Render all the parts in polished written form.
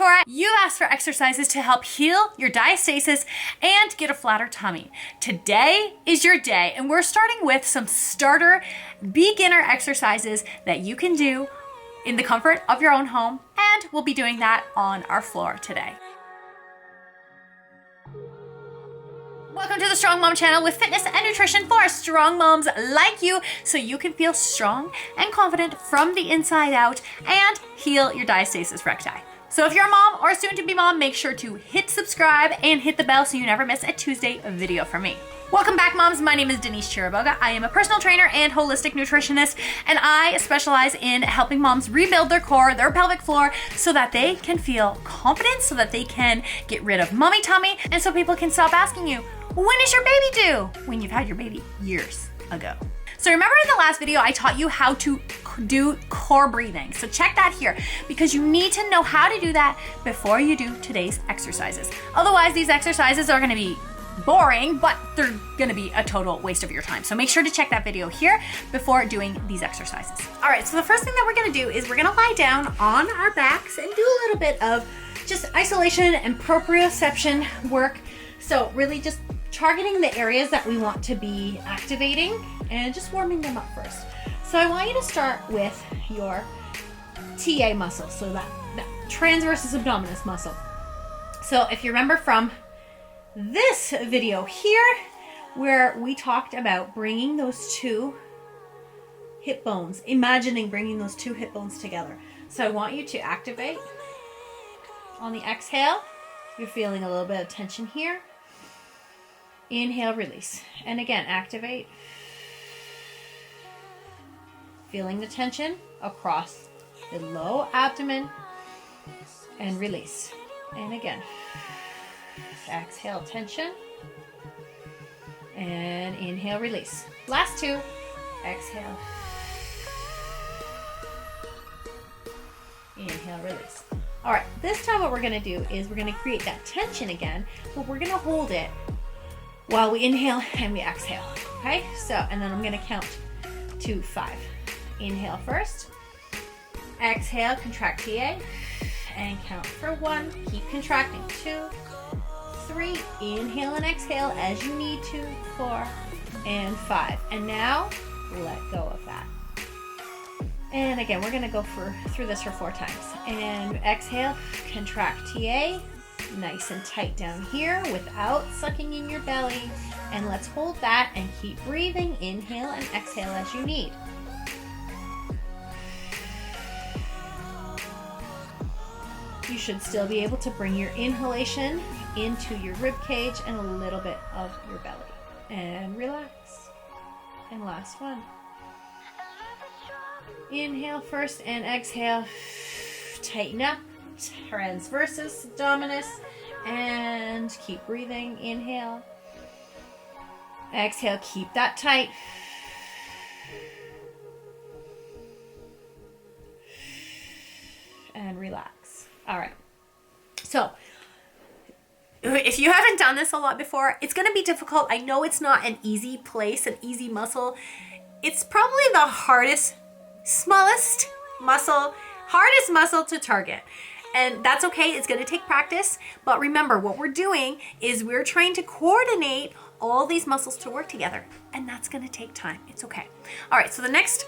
for it. You asked for exercises to help heal your diastasis and get a flatter tummy. Today is your day, and we're starting with some starter beginner exercises that you can do in the comfort of your own home, and we'll be doing that on our floor today. Welcome to the Strong Mom channel with fitness and nutrition for strong moms like you, so you can feel strong and confident from the inside out and heal your diastasis recti. So if you're a mom or a soon-to-be mom, make sure to hit subscribe and hit the bell so you never miss a Tuesday video from me. Welcome back, moms. My name is Denise Chiraboga. I am a personal trainer and holistic nutritionist, and I specialize in helping moms rebuild their core, their pelvic floor, so that they can feel confident, so that they can get rid of mommy tummy, and so people can stop asking you, when is your baby due? When you've had your baby years ago. So remember in the last video, I taught you how to do core breathing. So check that here, because you need to know how to do that before you do today's exercises. Otherwise, these exercises are gonna be boring, but they're gonna be a total waste of your time. So make sure to check that video here before doing these exercises. All right, so the first thing that we're gonna do is we're gonna lie down on our backs and do a little bit of just isolation and proprioception work. So really just targeting the areas that we want to be activating and just warming them up first. So I want you to start with your TA muscle, so that transversus abdominis muscle. So if you remember from this video here, where we talked about bringing those two hip bones, imagining bringing those two hip bones together. So I want you to activate on the exhale. You're feeling a little bit of tension here. Inhale, release. And again, activate. Feeling the tension across the low abdomen and release. And again, exhale, tension. And inhale, release. Last two. Exhale. Inhale, release. All right, this time what we're gonna do is we're gonna create that tension again, but we're gonna hold it while we inhale and we exhale, okay? So, and then I'm gonna count to 5. Inhale first, exhale, contract TA, and count for 1, keep contracting, 2, 3, inhale and exhale as you need to, 4, and 5. And now, let go of that. And again, we're gonna go through this for 4 times. And exhale, contract TA, nice and tight down here without sucking in your belly. And let's hold that and keep breathing. Inhale and exhale as you need. You should still be able to bring your inhalation into your rib cage and a little bit of your belly. And relax. And last one. Inhale first and exhale. Tighten up. Transversus abdominis, and keep breathing. Inhale, exhale, keep that tight. And relax. All right. So if you haven't done this a lot before, it's going to be difficult. I know it's not an easy place, an easy muscle. It's probably the hardest muscle to target. And that's okay, it's gonna take practice, but remember what we're doing is we're trying to coordinate all these muscles to work together, and that's gonna take time, it's okay. All right, so the next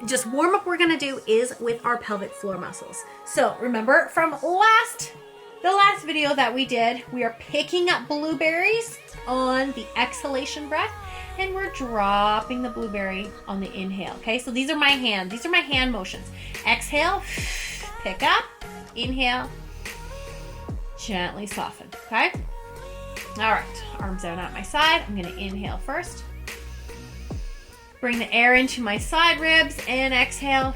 just warm up we're gonna do is with our pelvic floor muscles. So remember from the last video that we did, we are picking up blueberries on the exhalation breath, and we're dropping the blueberry on the inhale, okay? So these are my hand motions. Exhale, pick up, inhale, gently soften, okay? All right, arms down at my side. I'm gonna inhale first. Bring the air into my side ribs and exhale.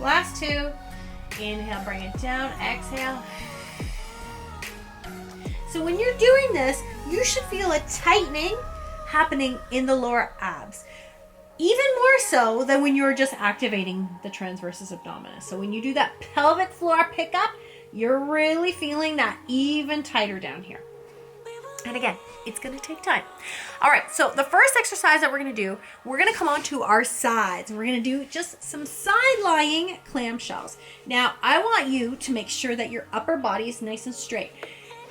Last 2. Inhale, bring it down. Exhale. So when you're doing this, you should feel a tightening happening in the lower abs. Even more so than when you're just activating the transversus abdominis. So when you do that pelvic floor pickup, you're really feeling that even tighter down here. And again, it's going to take time. All right, so the first exercise that we're going to do, we're going to come onto our sides. And we're going to do just some side-lying clamshells. Now, I want you to make sure that your upper body is nice and straight.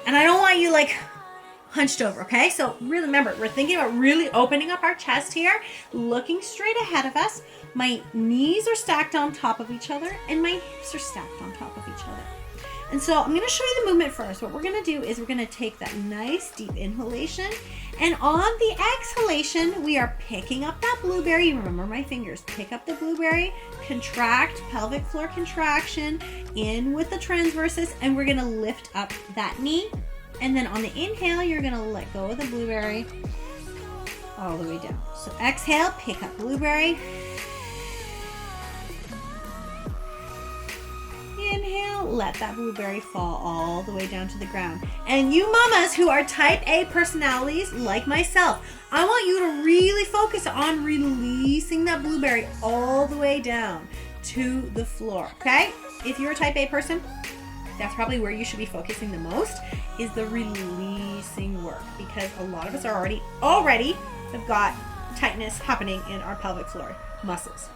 And I don't want you like hunched over, okay? So really remember, we're thinking about really opening up our chest here, looking straight ahead of us. My knees are stacked on top of each other, and my hips are stacked on top of each other. And so I'm going to show you the movement first. What we're going to do is we're going to take that nice deep inhalation, and on the exhalation, we are picking up that blueberry. Remember my fingers. Pick up the blueberry, contract, pelvic floor contraction, in with the transversus, and we're going to lift up that knee. And then on the inhale, you're going to let go of the blueberry all the way down. So exhale, pick up blueberry. Inhale, let that blueberry fall all the way down to the ground. And you mamas who are type A personalities like myself, I want you to really focus on releasing that blueberry all the way down to the floor, okay? If you're a type A person, that's probably where you should be focusing the most, is the releasing work, because a lot of us are already have got tightness happening in our pelvic floor muscles.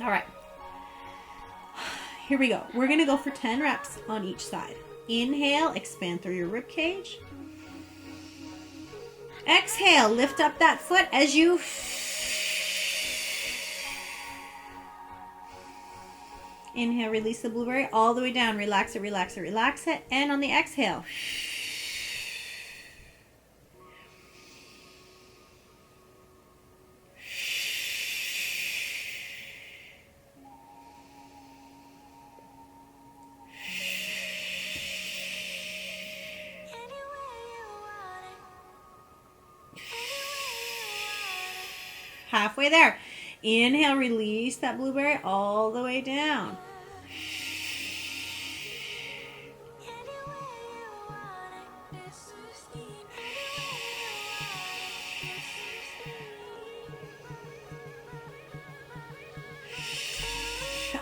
All right. Here we go. We're going to go for 10 reps on each side. Inhale, expand through your rib cage. Exhale, lift up that foot as you inhale, release the blueberry all the way down. Relax it, relax it, relax it. And on the exhale. Halfway there. Inhale, release that blueberry all the way down.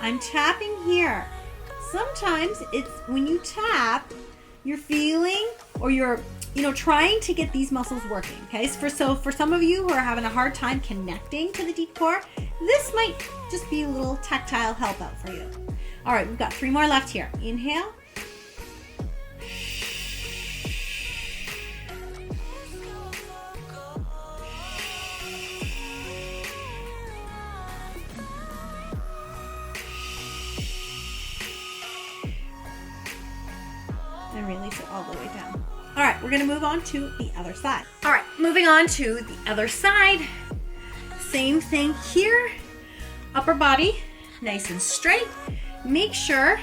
I'm tapping here. Sometimes it's when you tap, you're feeling or you're trying to get these muscles working, okay? So for some of you who are having a hard time connecting to the deep core, this might just be a little tactile help out for you. All right, we've got 3 more left here. Inhale. And release it all the way down. All right, we're gonna move on to the other side. All right, moving on to the other side. Same thing here. Upper body, nice and straight. Make sure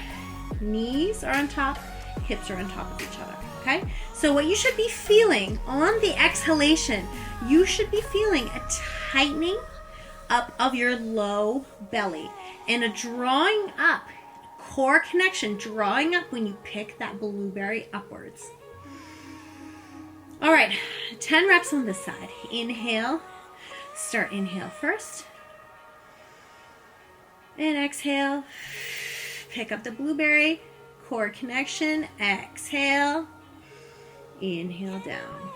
knees are on top, hips are on top of each other, okay? So what you should be feeling on the exhalation, you should be feeling a tightening up of your low belly and a drawing up, core connection, drawing up when you pick that blueberry upwards. All right, 10 reps on this side. Inhale, start inhale first. And exhale, pick up the blueberry, core connection, exhale, inhale down.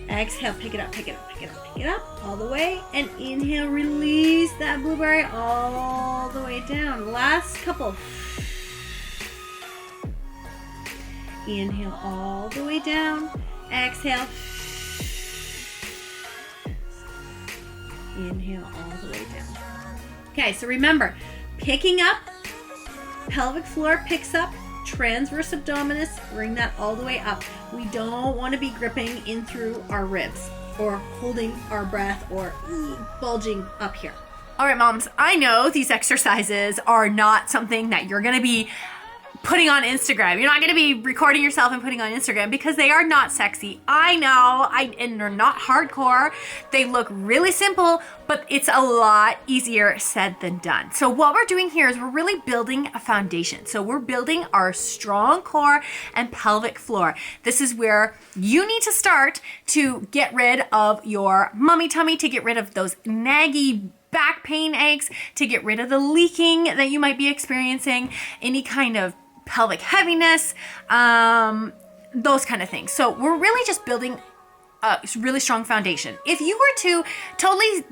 Exhale, pick it up, pick it up, pick it up, pick it up, all the way. And inhale, release that blueberry all the way down. Last couple. Inhale all the way down. Exhale. Inhale all the way down. Okay, so remember, picking up, pelvic floor picks up, transverse abdominis, bring that all the way up. We don't want to be gripping in through our ribs or holding our breath or bulging up here. All right, moms, I know these exercises are not something that you're going to be putting on Instagram. You're not going to be recording yourself and putting on Instagram because they are not sexy. I know, and they're not hardcore. They look really simple, but it's a lot easier said than done. So what we're doing here is we're really building a foundation. So we're building our strong core and pelvic floor. This is where you need to start to get rid of your mummy tummy, to get rid of those naggy back pain aches, to get rid of the leaking that you might be experiencing, any kind of pelvic heaviness, those kind of things. So we're really just building a really strong foundation. If you were to totally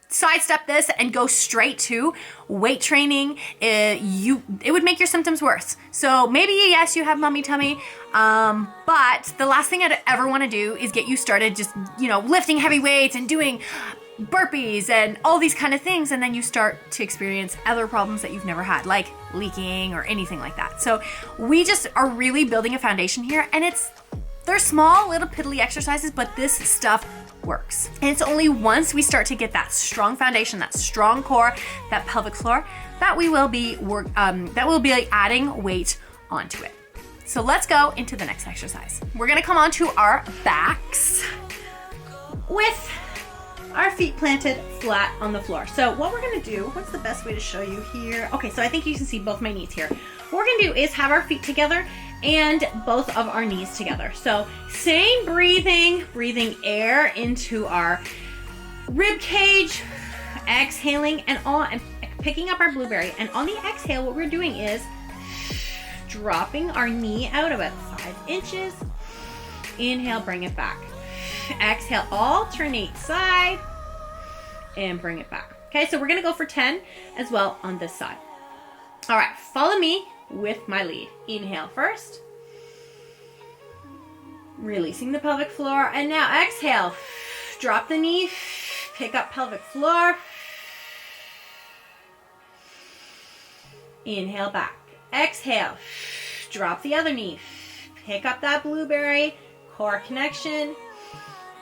sidestep this and go straight to weight training, it would make your symptoms worse. So maybe, yes, you have mummy tummy, but the last thing I'd ever want to do is get you started just, lifting heavy weights and doing burpees and all these kind of things, and then you start to experience other problems that you've never had, like leaking or anything like that. So we just are really building a foundation here, and they're small little piddly exercises, but this stuff works. And it's only once we start to get that strong foundation, that strong core, that pelvic floor, that we will be adding weight onto it. So let's go into the next exercise. We're gonna come onto our backs with our feet planted flat on the floor. So what we're gonna do, what's the best way to show you here? Okay, so I think you can see both my knees here. What we're gonna do is have our feet together and both of our knees together. So same breathing air into our rib cage, exhaling and picking up our blueberry. And on the exhale, what we're doing is dropping our knee out about 5 inches. Inhale, bring it back. Exhale, alternate side and bring it back. Okay, so we're gonna go for 10 as well on this side. All right, follow me with my lead. Inhale first, releasing the pelvic floor, and now exhale, drop the knee, pick up pelvic floor, inhale back, exhale, drop the other knee, pick up that blueberry, core connection,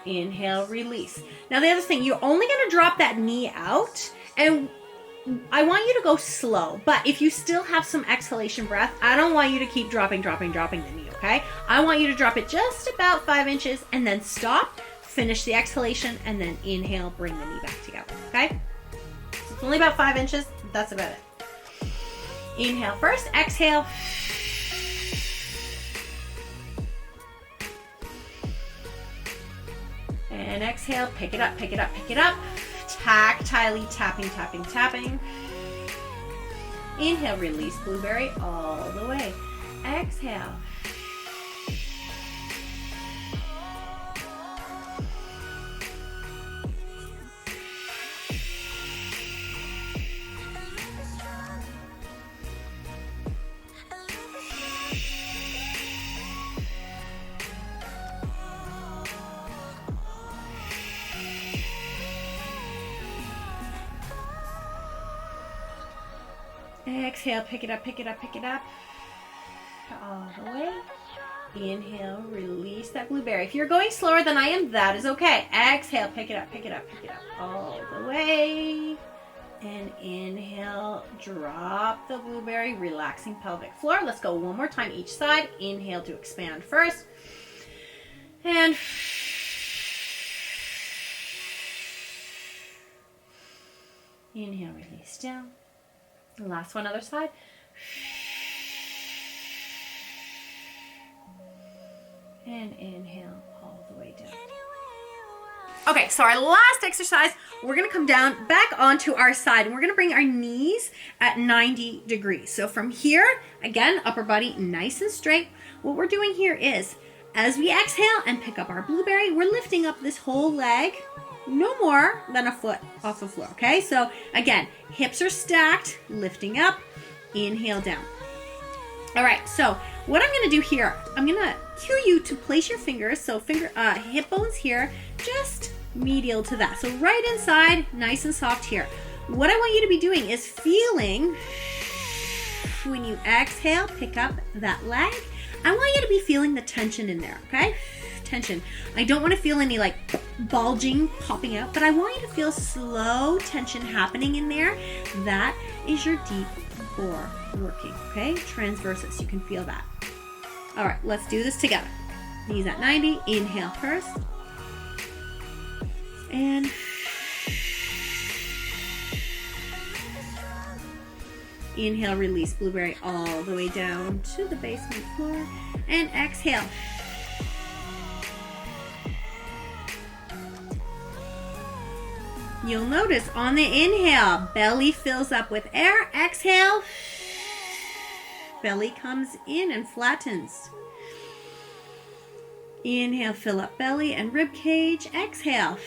inhale, release. Now the other thing, you're only going to drop that knee out, and I want you to go slow, but if you still have some exhalation breath, I don't want you to keep dropping the knee, okay? I want you to drop it just about 5 inches and then stop, finish the exhalation, and then inhale, bring the knee back together, okay? So it's only about 5 inches, that's about it. Inhale first, exhale. And exhale, pick it up, pick it up, pick it up. Tactilely tapping, tapping, tapping. Inhale, release blueberry all the way. Exhale. Exhale, pick it up, pick it up, pick it up. All the way. Inhale, release that blueberry. If you're going slower than I am, that is okay. Exhale, pick it up, pick it up, pick it up. All the way. And inhale, drop the blueberry, relaxing pelvic floor. Let's go one more time each side. Inhale to expand first. And inhale, release down. Last one, other side. And inhale all the way down. Okay, so our last exercise, we're gonna come down back onto our side, and we're gonna bring our knees at 90 degrees. So from here, again, upper body nice and straight. What we're doing here is, as we exhale and pick up our blueberry, we're lifting up this whole leg, no more than a foot off the floor, okay? So again, hips are stacked, lifting up, inhale down. All right, so what I'm gonna do here, I'm gonna cue you to place your fingers, so hip bones here, just medial to that. So right inside, nice and soft here. What I want you to be doing is feeling when you exhale, pick up that leg. I want you to be feeling the tension in there, okay? Tension. I don't want to feel any like bulging popping out, but I want you to feel slow tension happening in there. That is your deep core working, okay? Transversus, you can feel that. All right, let's do this together. Knees at 90, inhale first. And inhale, release blueberry all the way down to the basement floor. And exhale. You'll notice on the inhale, belly fills up with air. Exhale, belly comes in and flattens. Inhale, fill up belly and rib cage. Exhale.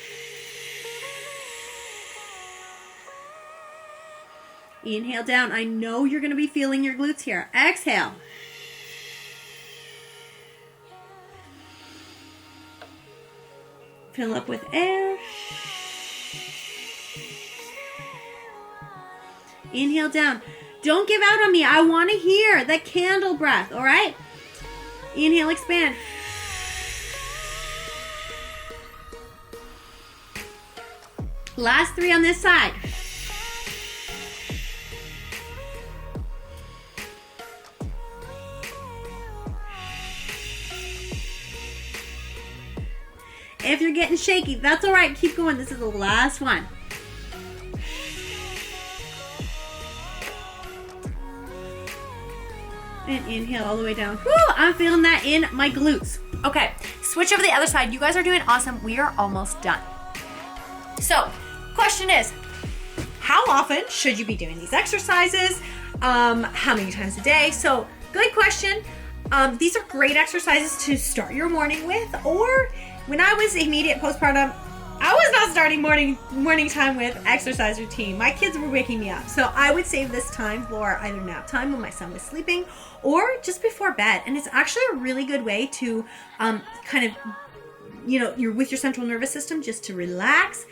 Inhale down. I know you're going to be feeling your glutes here. Exhale. Fill up with air. Inhale down. Don't give out on me. I want to hear that candle breath, all right? Inhale, expand. Last 3 on this side. If you're getting shaky, that's all right. Keep going. This is the last one. And inhale all the way down. Woo, I'm feeling that in my glutes. Okay, switch over the other side. You guys are doing awesome. We are almost done. So, question is, how often should you be doing these exercises? How many times a day? So, good question. These are great exercises to start your morning with, or when I was immediate postpartum, I was not starting morning time with exercise routine. My kids were waking me up. So I would save this time for either nap time when my son was sleeping or just before bed. And it's actually a really good way to kind of, you're with your central nervous system just to relax,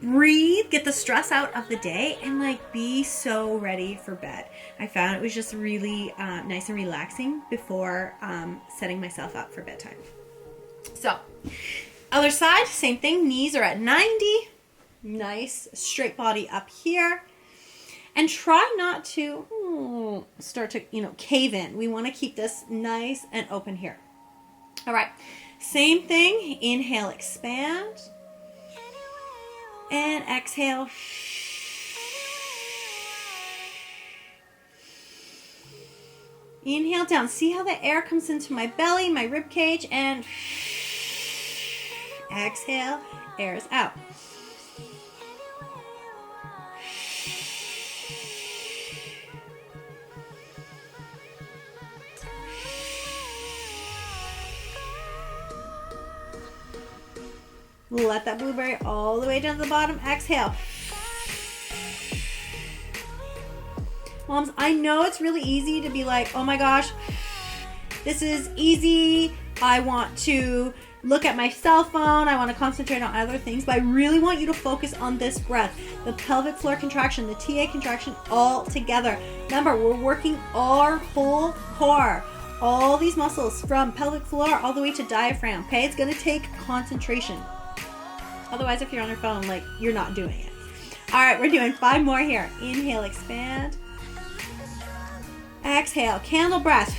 breathe, get the stress out of the day, and like be so ready for bed. I found it was just really nice and relaxing before setting myself up for bedtime. So, other side, same thing. Knees are at 90. Nice straight body up here. And try not to start to, cave in. We want to keep this nice and open here. All right. Same thing. Inhale, expand. And exhale. Inhale down. See how the air comes into my belly, my rib cage, and exhale, airs out. Let that blueberry all the way down to the bottom. Exhale. Moms, I know it's really easy to be like, oh my gosh, this is easy. I want to look at my cell phone. I want to concentrate on other things, but I really want you to focus on this breath, the pelvic floor contraction, the TA contraction all together. Remember, we're working our whole core, all these muscles from pelvic floor all the way to diaphragm, okay? It's going to take concentration. Otherwise, if you're on your phone, like, you're not doing it. All right, we're doing 5 more here. Inhale, expand. Exhale, candle breath.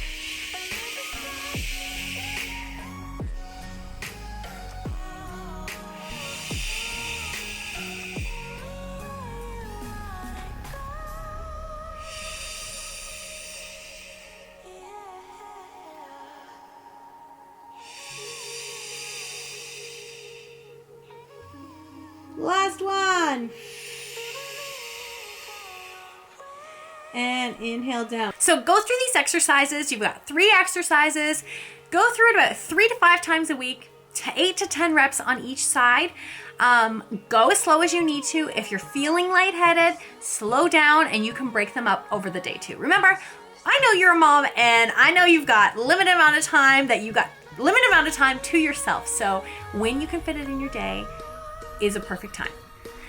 Last one. And inhale down. So go through these exercises. You've got 3 exercises. Go through it about 3 to 5 times a week, to 8 to 10 reps on each side. Go as slow as you need to. If you're feeling lightheaded, slow down, and you can break them up over the day too. Remember, I know you're a mom, and I know you've got limited amount of time to yourself. So when you can fit it in your day is a perfect time.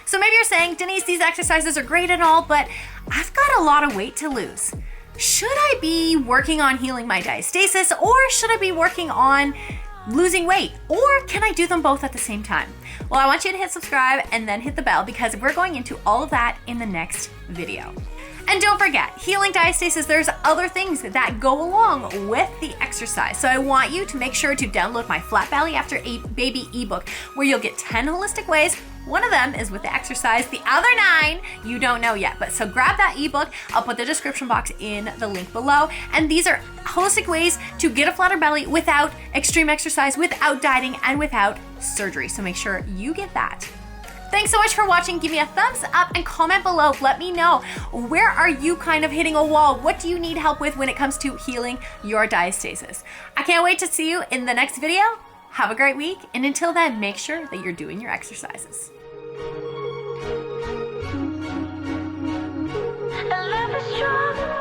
So maybe you're saying, Denise, these exercises are great and all, but I've got a lot of weight to lose. should I be working on healing my diastasis, or should I be working on losing weight, or can I do them both at the same time? Well, I want you to hit subscribe and then hit the bell, because we're going into all of that in the next video. And don't forget, healing diastasis, there's other things that go along with the exercise. So I want you to make sure to download my Flat Belly After a Baby ebook, where you'll get 10 holistic ways. One of them is with the exercise. The other 9 you don't know yet. But so grab that ebook. I'll put the description box in the link below. And these are holistic ways to get a flatter belly without extreme exercise, without dieting, and without surgery. So make sure you get that. Thanks so much for watching. Give me a thumbs up and comment below. Let me know, where are you kind of hitting a wall? What do you need help with when it comes to healing your diastasis? I can't wait to see you in the next video. Have a great week. And until then, make sure that you're doing your exercises. Love is strong.